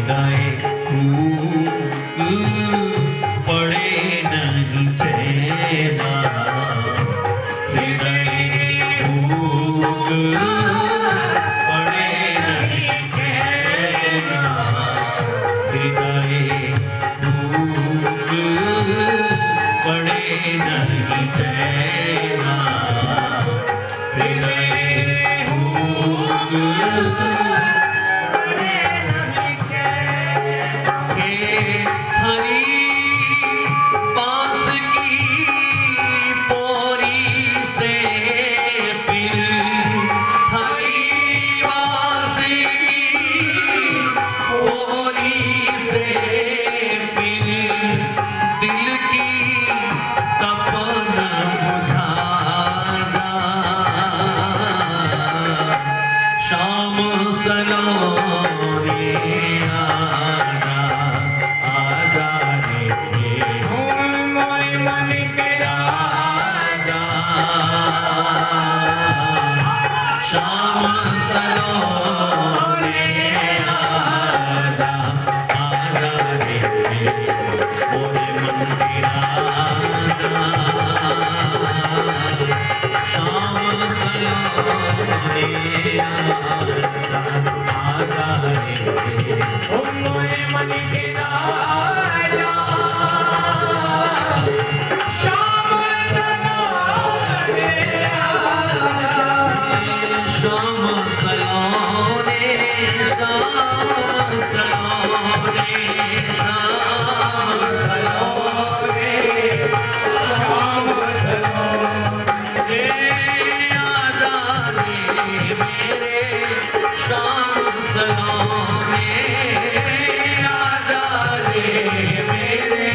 हृदय फूक पड़े नहीं चैना, हृदय फूक पड़े नहीं चैना, हृदय फूक पड़े नहीं चैना, हृदय फूक हरी बांस की पोरी से फिर, हरी बांस की पोरी से फिर दिल की तपन बुझा जा, शाम सलोने आजा, आजा रे मोरे मन के राजा, शाम सलोने आजा, आजा रे मोरे मन के राजा, शाम सलोने आजा, आजा रे मोरे मन के राजा, शाम सलोने आजा, शाम सलोने, शाम सलोने, शाम सलोने, शाम सलोने, आजा रे मेरे शाम सलोने, आजा रे मेरे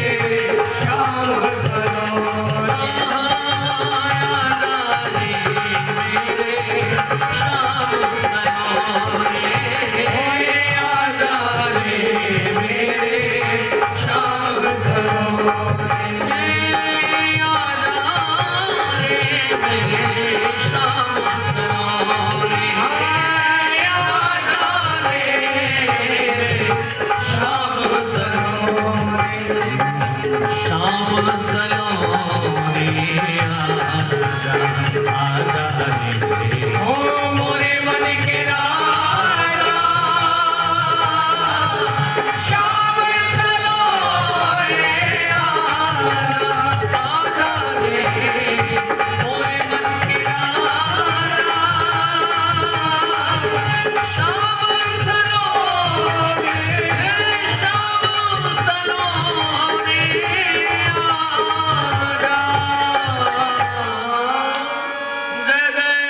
शाम सलोने, आजा रे मेरे शाम सलोने, आजा रे मेरे शाम सलोने, आजा रे मेरे शाम सलोने, आजा रे शाम सलोने, शाम सलोने, आजा, आजा रे ओ मोरे मन के राजा, शाम सलोने, आजा, आजा रे मोरे मन के राजा, शाम सलोने, शाम सलोने, आजा, जय जय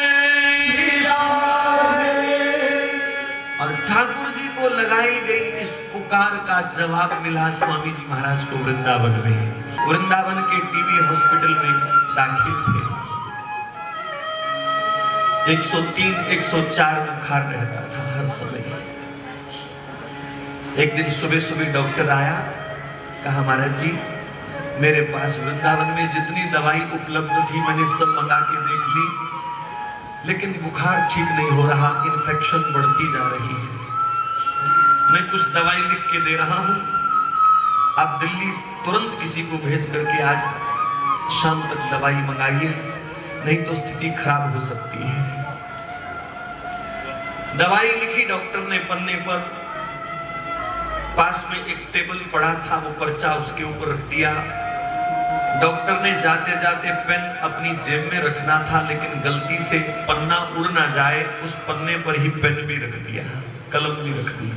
और ठाकुर जी को लगाई गई इस पुकार का जवाब मिला स्वामी जी महाराज को वृंदावन में। वृंदावन के टीबी हॉस्पिटल में दाखिल थे। 103, 104 बुखार रहता था हर समय। एक दिन सुबह सुबह डॉक्टर आया, कहा महाराज जी मेरे पास वृंदावन में जितनी दवाई उपलब्ध थी मैंने सब मंगा के देख ली, लेकिन बुखार ठीक नहीं हो रहा, इन्फेक्शन बढ़ती जा रही है। मैं कुछ दवाई लिख के दे रहा हूं, आप दिल्ली तुरंत किसी को भेज करके आज शाम तक दवाई मंगाइए, नहीं तो स्थिति खराब हो सकती है। दवाई लिखी डॉक्टर ने पन्ने पर, पास में एक टेबल पड़ा था, वो पर्चा उसके ऊपर रख दिया। डॉक्टर ने जाते जाते पेन अपनी जेब में रखना था, लेकिन गलती से पन्ना उड़ ना जाए, उस पन्ने पर ही पेन भी रख दिया, कलम भी रख दी।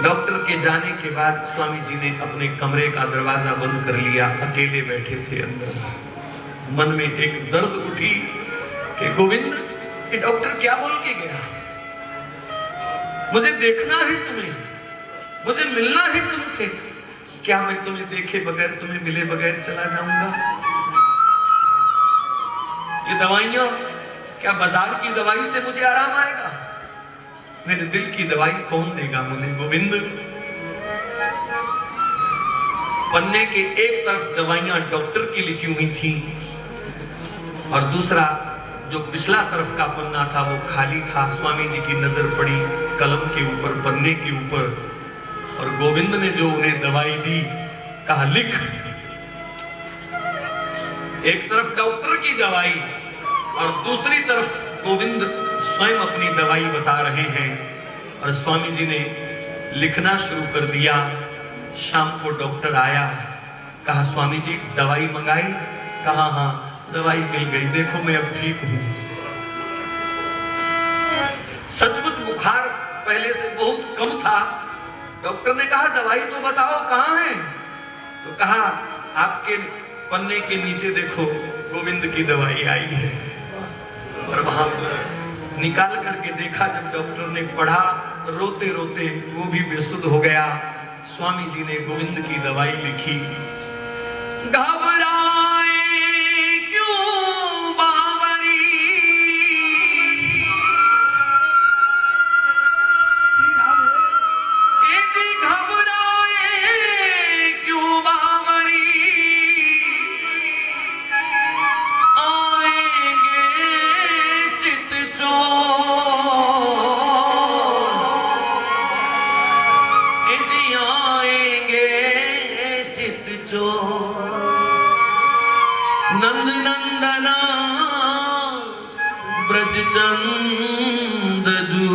डॉक्टर के जाने के बाद स्वामी जी ने अपने कमरे का दरवाजा बंद कर लिया, अकेले बैठे थे अंदर। मन में एक दर्द उठी कि गोविंद ये डॉक्टर क्या बोल के गया, मुझे देखना है तुम्हें, मुझे मिलना है तुमसे, क्या मैं तुम्हें देखे बगैर, तुम्हें मिले बगैर चला जाऊंगा? ये दवाइयां क्या बाजार की दवाई से मुझे आराम आएगा? मेरे दिल की दवाई कौन देगा मुझे गोविंद? पन्ने के एक तरफ दवाइयां डॉक्टर की लिखी हुई थी और दूसरा जो पिछला तरफ का पन्ना था वो खाली था। स्वामी जी की नजर पड़ी, कलम के ऊपर, पन्ने के ऊपर, और गोविंद ने जो उन्हें दवाई दी, कहा लिख। एक तरफ डॉक्टर की दवाई और दूसरी तरफ गोविंद स्वयं अपनी दवाई बता रहे हैं। और स्वामी जी ने लिखना शुरू कर दिया। शाम को डॉक्टर आया, कहा स्वामी जी दवाई मंगाई? कहा हाँ दवाई मिल गई, देखो मैं अब ठीक हूं। सचमुच बुखार पहले से बहुत कम था। डॉक्टर ने कहा दवाई तो बताओ कहां है? तो कहा आपके पन्ने के नीचे देखो, गोविंद की दवाई आई है। और वहां निकाल करके देखा, जब डॉक्टर ने पढ़ा, रोते रोते वो भी बेसुध हो गया। स्वामी जी ने गोविंद की दवाई लिखी। घबराए क्यों बावरी, जी घबराए क्यों बावरी, आएंगे चित चोर, जी आएंगे चित चोर। नंद नंदना ब्रज चंद जू,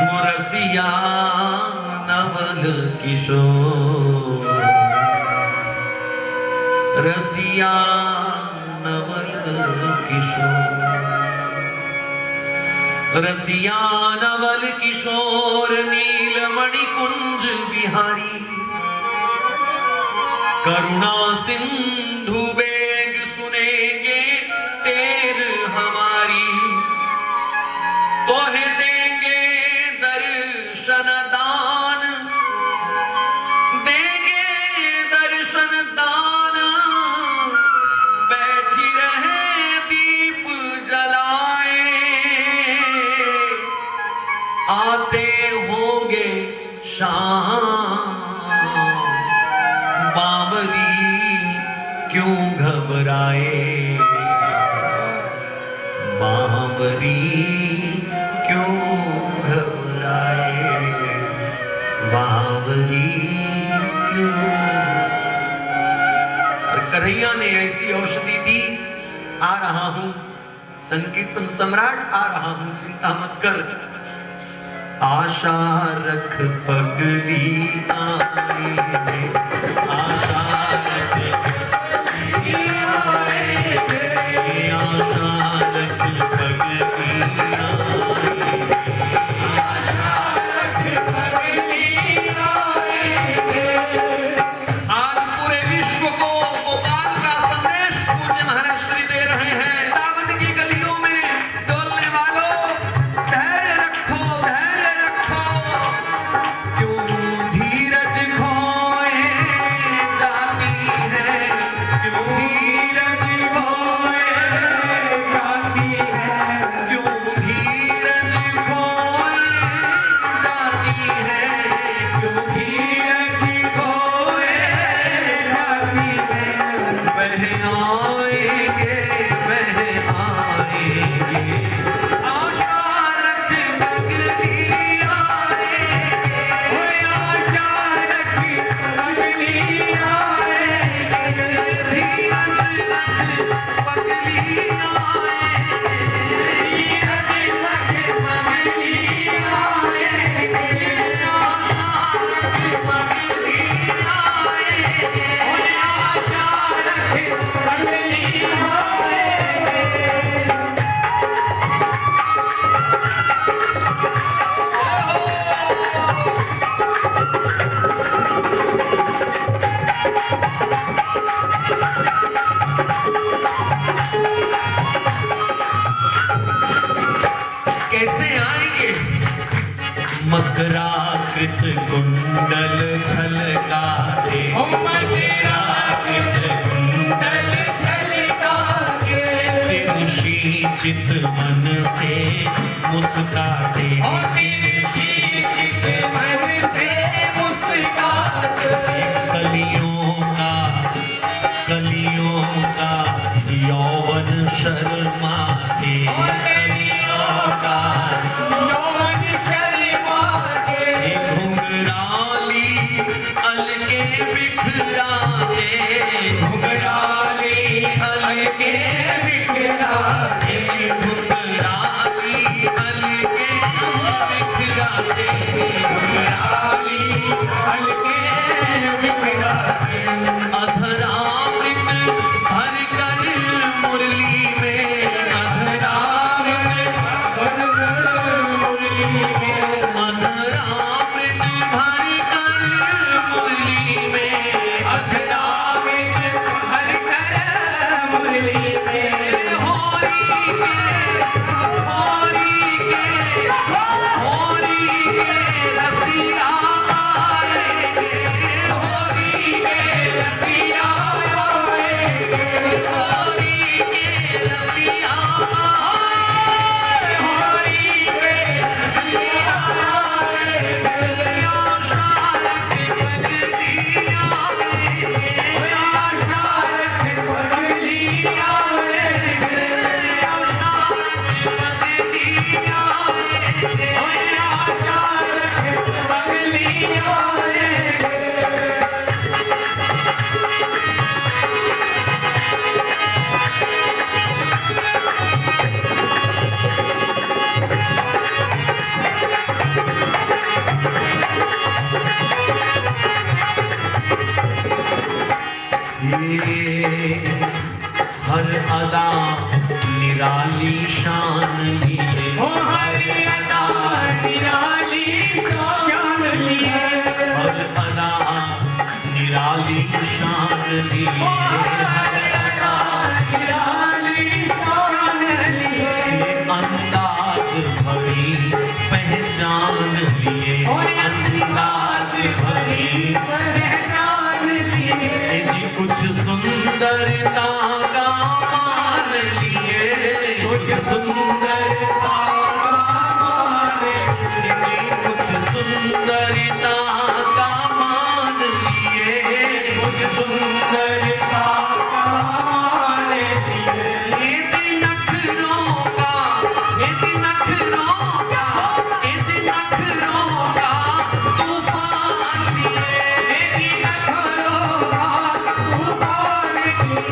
मुरसिया नवल किशोर, रसिया नवल किशोर, रसिया नवल किशोर, नीलमणि कुंज बिहारी, करुणा सिंधु बेग सुनेंगे टेर हमारी, तोहे देंगे दर्शन दान, देंगे दर्शन दान, बैठी रहे दीप जलाए, आते होंगे शाम, बावरी क्यों घबराए, बावरी क्यों घबराए, बावरी क्यों। और कन्हैया ने ऐसी औषधि दी, आ रहा हूं संकीर्तन सम्राट, आ रहा हूं चिंता मत कर। आशा रख पगली आएंगे, आशा रख पगली आएंगे, आशा रख पगली आएंगे, आशा रख पगली आएंगे। आज पूरे विश्व को गोपाल का संदेश पूज्य महाराज श्री दे रहे हैं। वृंदावन की गलियों में डोलने वालों, धैर्य रखो, धैर्य रखो, क्यों धीरज खोए जाती है, क्यों धीरज खोए जाती है, क्यों धीरज खोए जाती है, क्यों धीरज खोए जाती है। वह आएंगे, वह आएंगे, आशा रख पगली आएंगे, आशा रख पगली आएंगे, धीरज रख पगली आएंगे, धीरज रख पगली आएंगे, आशा रख पगली आएंगे, आशा रख पगली आएंगे। कैसे आएंगे? मकराकृत कुंडल झलकाते, मकराकृत कुंडल झलकाते, तिरछी चित मन से मुस्काते, तिरछी चित मन से मुस्काते। कलियों का यौवन शर्माते, हर अदा निराली शान लिए, हर अदा निराली शान लिए, हर अदा निराली शान लिए, हर अदा निराली शान लिए, अंदाज भरी पहचान लिए, अंदाज भरी पहचान लिए, कुछ सुंदरता का मान लिए, कुछ सुंदरता का मान लिए, कुछ सुंदरता का मान लिए, कुछ सुंदरता का मान लिए। ये जी नखरों का, ये जी नखरों का, ये जी नखरों का तूफान लिए, ये जी नखरों का तूफान लिए,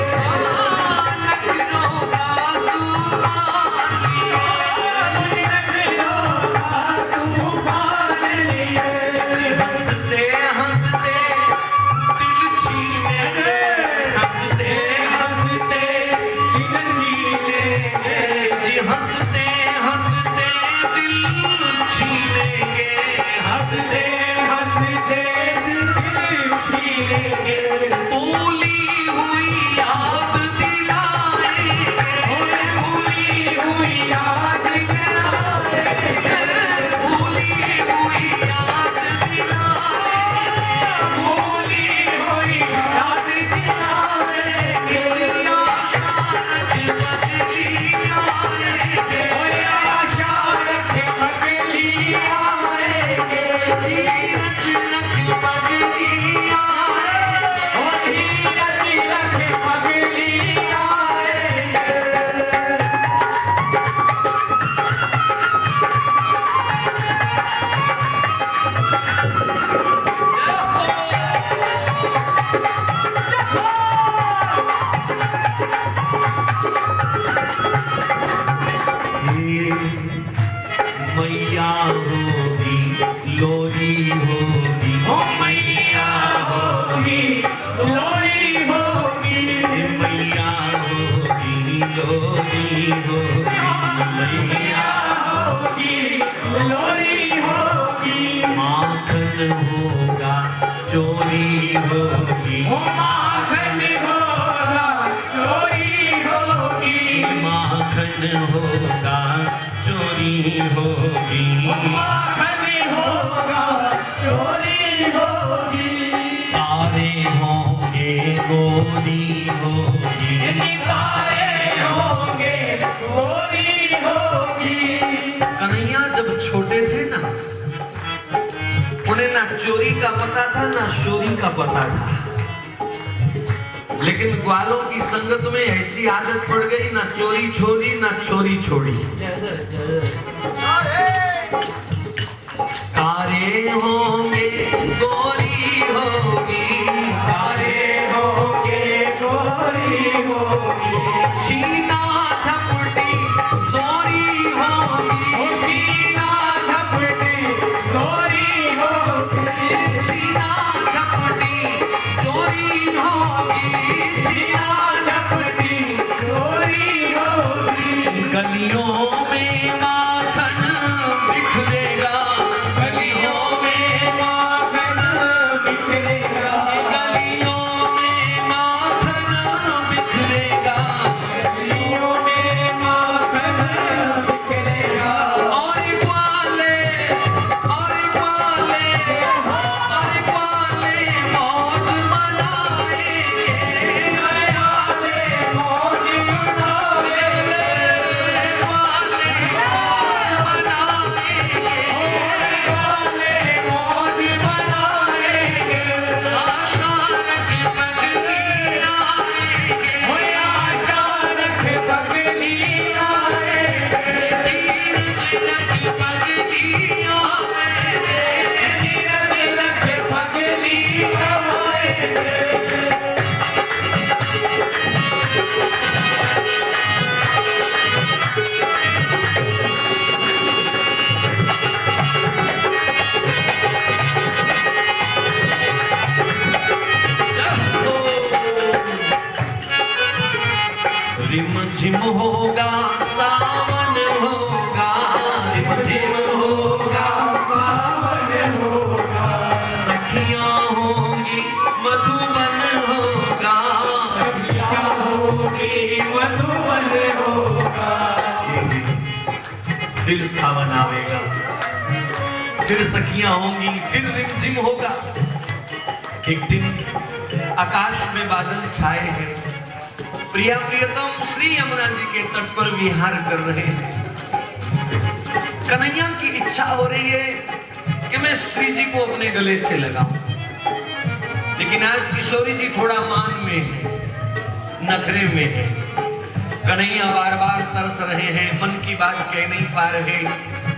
नखरों का तूफान लिए, नखरों का तूफान लिए। हंसते हंसते दिल छीने गए, हंसते हंसते दिल छीने गए, जी हंसते हंसते दिल छीने गए, हंसते हंसते दिल छीने गए। भूली हुई याद दिलाएंगे, भूली हुई याद दिलाएंगे, भूली हुई याद दिलाएंगे, भूली हुई याद दिलाएंगे। आशा रख बदली आएंगे, आशा रख बदली आएंगे, धीरज रख बदली आएंगे, धीरज रख बदली आएंगे। मैया होगी लोरी होगी, मैया होगी लोरी होगी, मैया होगी लोरी होगी, मैया होगी लोरी होगी, माखन होगा चोरी होगी, माखन होगा चोरी होगी, माखन होगा चोरी होगी, माखन होगा चोरी होगी, तारे होंगे गोरी होगी, तारे होंगे चोरी होगी। कन्हैया जब छोटे थे ना, उन्हें ना चोरी का पता था ना शोरी का पता था, लेकिन ग्वालों की संगत में ऐसी आदत पड़ गई, ना चोरी छोड़ी ना छोरी छोड़ी। तारे होंगे गोरी होगी, तारे होंगे चोरी होगी, छीना झपट गलियों में माखन बिखरेगा, गलियों में माखन बिखरेगा, गलियों में माखन बिखरेगा, गलियों में माखन बिखरेगा। और ग्वाले मौज मनाएंगे, वाले मौज मनाएंगे, ग्वाले मौज मनाएंगे, वाले मौज मनाएंगे। आशान की पगली आएंगे, होए आचानक पगली आएंगे, तीरथ की पगली आएंगे, तीरथ पगली आएंगे। रिम झिम होगा सावन होगा, रिम झिम होगा सावन होगा, सखियां होंगी मधुबन होगा, क्या होगी मधुबन होगा। फिर सावन आवेगा, फिर सखियां होंगी, फिर रिमझिम होगा। एक दिन आकाश में बादल छाए हैं, प्रिया प्रियतम श्री यमुना जी के तट पर विहार कर रहे हैं। कन्हैया की इच्छा हो रही है कि मैं श्री जी को अपने गले से लगाऊं, लेकिन आज किशोरी जी थोड़ा मान में है, नखरे में है। कन्हैया बार बार तरस रहे हैं, मन की बात कह नहीं पा रहे।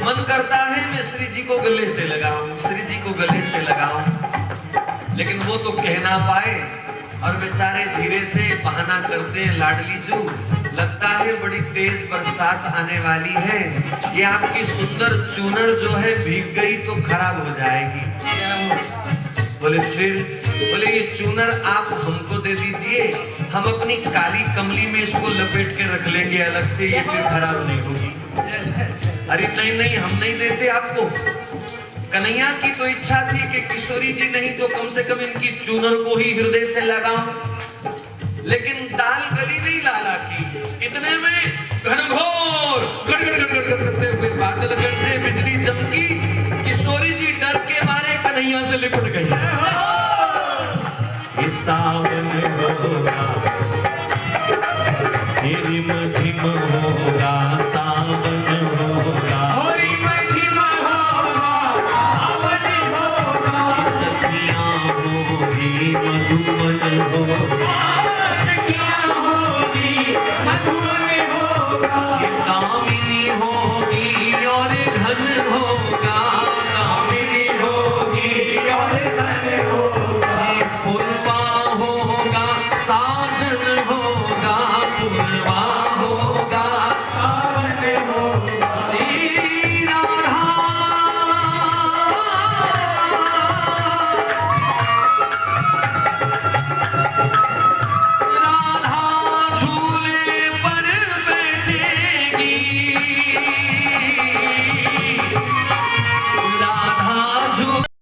मन करता है मैं श्री जी को गले से लगाऊं, श्री जी को गले से लगाऊं, लेकिन वो तो कह ना पाए और बेचारे धीरे से बहाना करते हैं, लाडली जू लगता है बड़ी तेज बरसात आने वाली है, ये आपकी सुंदर चूनर जो है भीग गई तो खराब हो जाएगी। बोले फिर, बोले ये चूनर आप हमको दे दीजिए, हम अपनी काली कमली में इसको लपेट के रख लेंगे अलग से, ये फिर खराब नहीं होगी। अरे नहीं नहीं, हम नहीं देते आपको। कन्हैया की तो इच्छा थी कि किशोरी जी नहीं तो कम से कम इनकी चूनर को ही हृदय से लगाऊं, लेकिन दाल गली नहीं लाला की। इतने में घनघोर